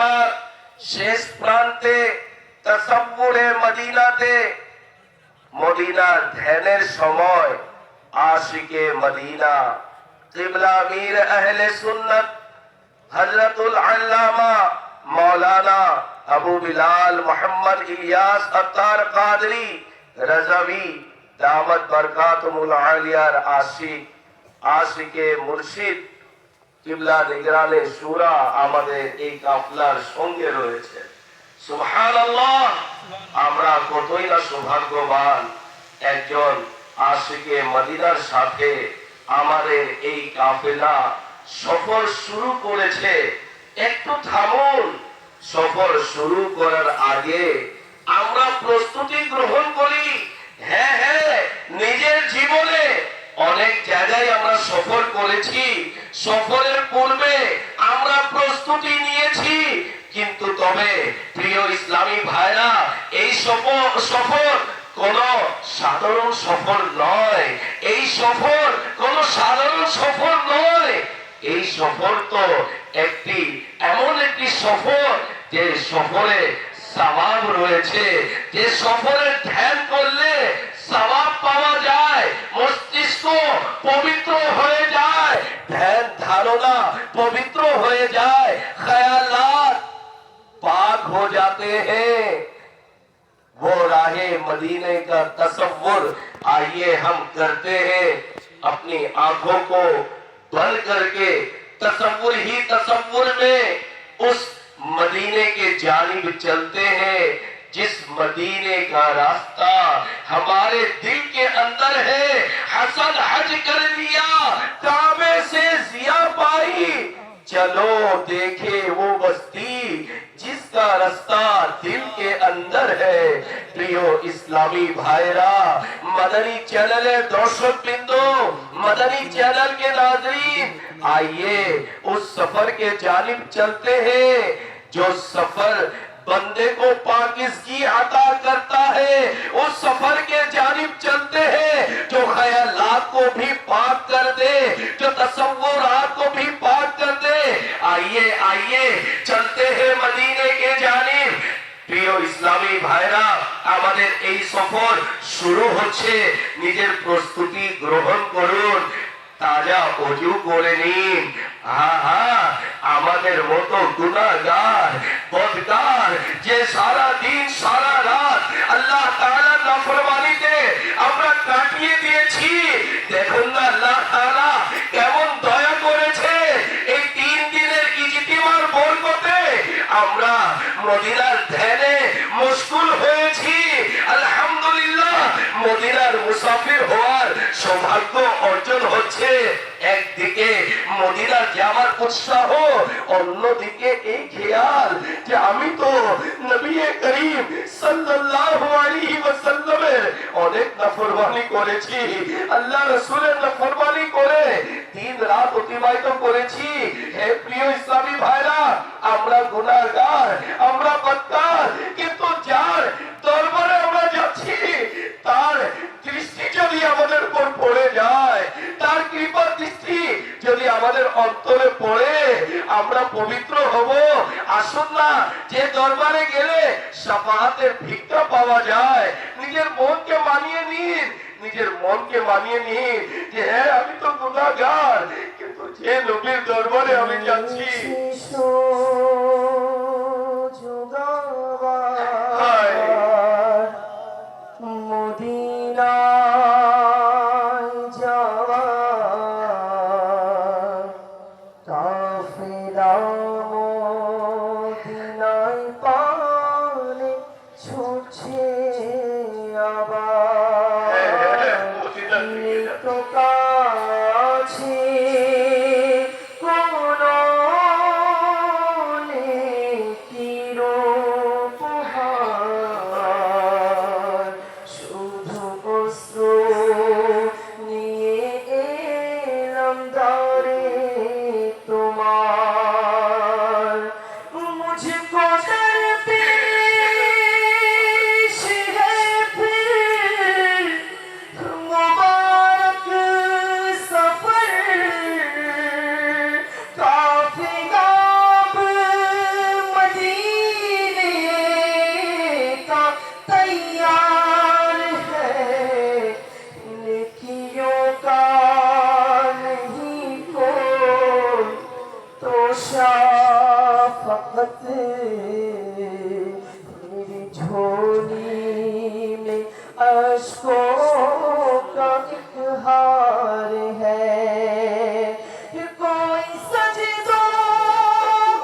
সীমার শেষ প্রান্তে তাসাব্বুরে মদিনাতে মদিনার ধ্যানের সময় আশিকে মদিনা কিবলা মীর আহলে সুন্নাত হযরতুল আল্লামা মৌলানা আবু বিলাল মোহাম্মদ ইলিয়াস আত্তার কাদরি রাজাवी দামাত বরকাতুল আলিয়ার আশিকে মুর্শিদ কিবলা নিগরানে শুরা আমাদের এই কাফলার সঙ্গে রয়েছে। সুবহানাল্লাহ, আমরা কতই না সৌভাগ্যবান, একজন আশিকে মদিনার সাথে আমাদের এই কাফেলা সফর শুরু করেছে। একটু থামুন, সফর শুরু করার আগে আমরা প্রস্তুতি গ্রহণ করি। হ্যাঁ হ্যাঁ, নিজের জীবনে অনেক জায়গায় আমরা সফর করেছি, সফরের পূর্বে আমরা প্রস্তুতি নিয়েছি, কিন্তু তবে প্রিয় ইসলামী ভাইরা, এই সফর কোন সাধারণ সফর নয়। এই সফর কোন সাধারণ সফর নয়। এই সফর তো একটি এমন একটি সফর যে সফরে সওয়াব রয়েছে, যে সফরে ধ্যান করলে সওয়াব পাওয়া যায়, মস্তিষ্ক পবিত্র হয়ে যায়, ধ্যান ধারণা পবিত্র হয়ে যায়, ख्यालात पाक हो जाते हैं। वो राहे मदीने का तसव्वुर आइए हम करते हैं। अपनी आंखों को बंद करके तसव्वुर ही तसव्वुर में उस मदीने के जानिब चलते हैं, जिस मदीने का रास्ता हमारे दिल के अंदर है। हसन हज कर लिया, काबे से जिया पाई, चलो देखे वो बस्ती जिसका रास्ता दिल के अंदर है। प्रियो इस्लामी भाईरा, मदनी चैनल दर्शक बिंदु, मदनी चैनल के नाज़रीन, आइए उस सफर के जानिब चलते हैं जो सफर बंदे को पाकिज़गी अता करता है। उस सफर के जानिब चलते हैं जो ख्यालात को भी पाक कर दे, जो तसव्वुरात को भी पाक कर दे। आइए आइए चलते हैं मदीने के जानिब। প্রিয় ইসলামী ভাইরা, আমাদের এই সফর শুরু হচ্ছে। নিজের প্রস্তুতি গ্রহণ করুন, তাজা ওযু করে নিন। আমাদের মতো গুনাহগার বদকার যে সারা দিন সারা রাত আল্লাহ তাআলার নাফরমানিতে আমরা কাটিয়ে দিয়েছি, দেখুন না আল্লাহ তাআলা কেমন দয়া করেছে। এই 3 দিনের ইজতিমার বরকতে আমরা মদিনার ধ্যানে মশগুল হয়েছি। আলহামদুলিল্লাহ, মদিনার মুসাফির হওয়ার সৌভাগ্য অর্জন হচ্ছে। একদিকে মদিনার যাওয়ার উৎসাহ, অন্যদিকে এই খেয়াল যে আমি তো নবী করিম সাল্লাল্লাহু আলাইহি ওয়াসাল্লামের অনেক নাফরমানি করেছি, আল্লাহ রাসূলের নাফরমানি করে দিন রাত অতিবাহিত করেছি। হে প্রিয় ইসলামী ভাইরা, আমরা গুনাহগার, আমরা বদকার, কিন্তু যার দরবারে আমরা যাচ্ছি তার দৃষ্টি যদি আমাদের উপর পড়ে যায়, তার কৃপা দৃষ্টি যদি আমাদের অন্তরে পড়ে, আমরা পবিত্র হব। আসুন না, যে দরবারে গেলে শাফাআতের ভিক্ষা পাওয়া যায়, নিজের মনকে মানিয়ে নিন, নিজের মনকে মানিয়ে নিন যে হ্যাঁ আমি তো গুনাহগার, কিন্তু যে নবীর দরবারে আমি যাচ্ছি তোমার शफ़क़त मेरी झोली में अश्कों का एक हार है। कोई सजदों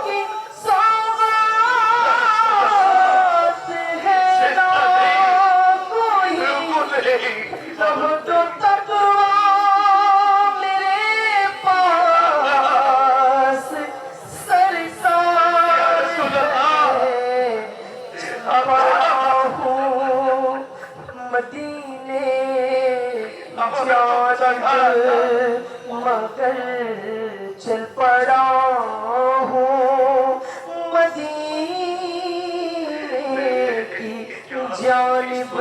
की सौगात है ना, कोई तो तकवा मेरे पास सरसार है। पड़ा हूँ मदीने जानब मगर चल पड़ा हूँ मदीने की जानब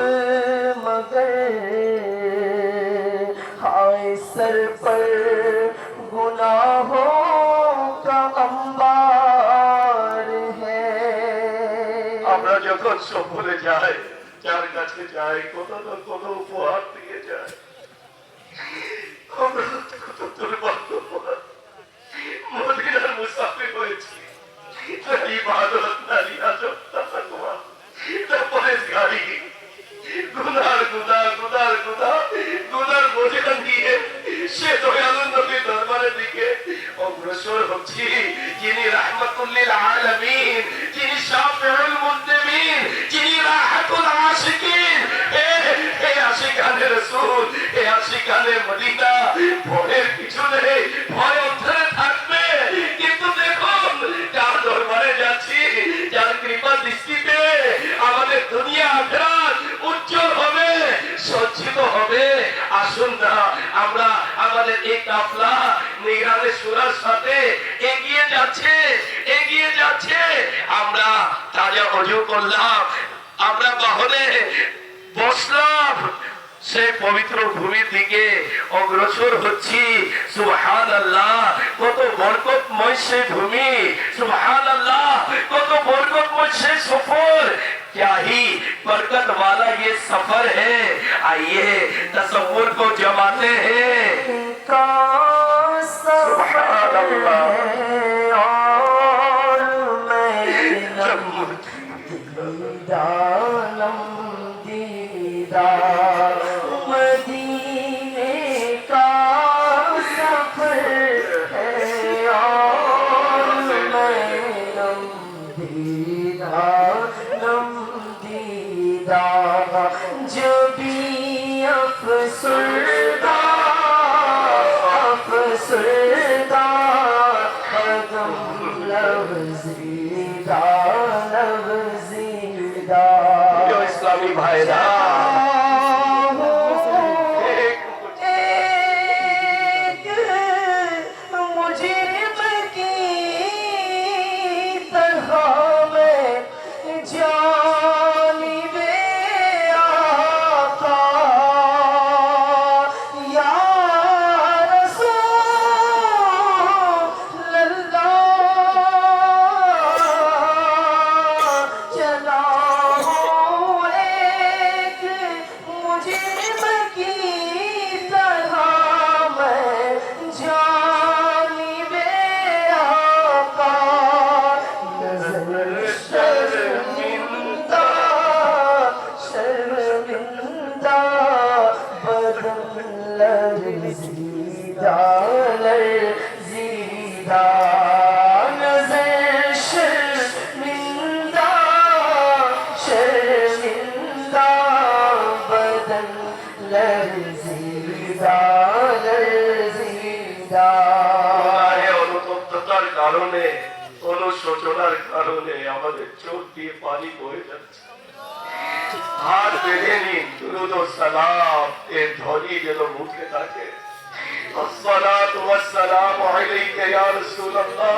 मगर हाय सर पर गुनाहों का अंबार है। আমরা যখন সফরে যাই, যার কাছে যাই, কত না কত উপহার দিয়ে যায়। আমরা কত দুর্ভাগ্যবান, মদিনার মুসাফির হয়েছি। না ইবাদত, না রিয়াজত, না তাকওয়া, না পরহেজগারি। গুনার বোঝা নিয়ে সে দয়ালু নবীর দরবারের দিকে অগ্রসর হচ্ছি, যিনি রাহমাতুল লিল আলামিন, যিনি শাফিউল মুজনিবিন, যিনি রাহাতুল আশিকিন। হে আশিকানে রাসূল, হে আশিকানে মদিনা, ভয়ের কিছু নেই, ভয় অন্তরে থাকবে। কিন্তু দেখুন, যার দরবারে যাচ্ছি, যার কৃপা দৃষ্টিতে আমাদের দুনিয়া আখিরাত উজ্জ্বল হবে, সজ্জিত হবে। আসুন না আমরা আমাদের এই কাফলা নিরানে সুরার সাথে এগিয়ে যাচ্ছে। আমরা তাজা ওযু করলাম, আমরা বাহনে বসলাম, সেই পবিত্র ভূমির দিকে অগ্রসর হচ্ছি। সুবহানাল্লাহ, কত বরকতময় সেই ভূমি, সুবহানাল্লাহ, কত বরকতময় সেই সফর। क्या ही बरकत वाला ये सफर है, आइए तसव्वुर को जमाते हैं। का सफर है और मैं दीदानम दीदार मदीने का सफर है और मैं दीदानम दीदार जो भी अफसरदा कदम लवज़ीदा जो इस्लामी भाईरा কারণে, অনুশোচনার কারণে আমাদের চোখ দিয়ে পানি বয়ে যাচ্ছে। হাত বেঁধে নিন, দুরূদ ও সালাম এর ধ্বনি যেন মুখে থাকে। আসসালাতু ওয়াসসালামু আলাইকা ইয়া রাসূলুল্লাহ।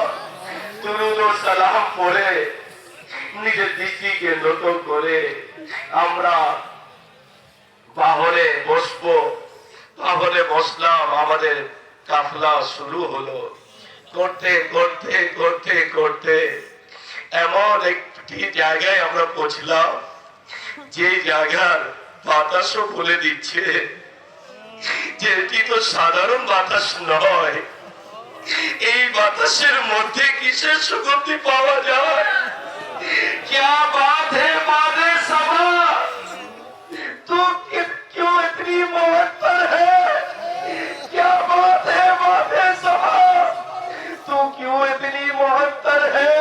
দুরূদ ও সালাম পড়ে নিজের দৃষ্টিকে নত করে আমরা বাহনে বসবো। বাহনে বসলাম, আমাদের কাফলা শুরু হলো। করতে করতে করতে করতে এমন একটি জায়গায় আমরা পৌঁছলাম, যে জায়গার বাতাসও বলে দিচ্ছে যে এটি তো সাধারণ বাতাস নয়, এই বাতাসের মধ্যে কিসের সুগন্ধি পাওয়া যায়? क्या बात है मादे सभा, तू क्यों इतनी मोहब्बत है? क्या बात है मादे सभा, तू क्यों इतनी मोहब्बत है?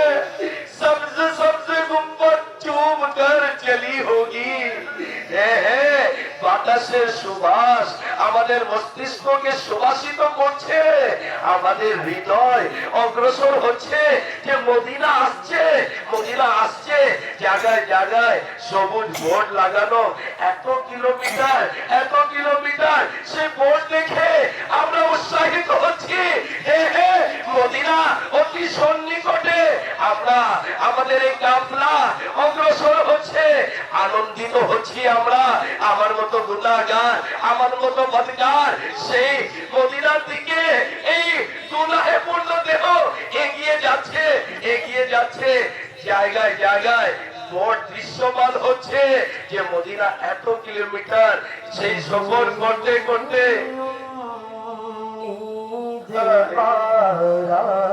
सब्ज सब्ज गुंबद चूम कर चली होगी। বাতাসের সুবাস আমাদের মস্তিষ্ককে সুবাসিত করছে, আমাদের হৃদয় অগ্রসর হচ্ছে যে মদিনা আসছে, মদিনা আসছে। জায়গায় জায়গায় সবুজ বোর্ড লাগানো, এত কিলোমিটার সে বোর্ড দেখে আমরা উৎসাহিত হচ্ছি। মদিনা অতি সন্নিকটে, আমরা আমাদের এই কাফলা অগ্রসর হচ্ছে, আনন্দিত হচ্ছি আমরা। আমার মতো গুনাহগার, আমার মতো বদকার সেই মদিনার দিকে এই দুলাহে পূর্ণ দেহ এগিয়ে যাচ্ছে। জায়গায় জায়গায় বোর্ড দৃশ্যমান হচ্ছে যে মদিনা এত কিলোমিটার। সেই সফর করতে করতে পারা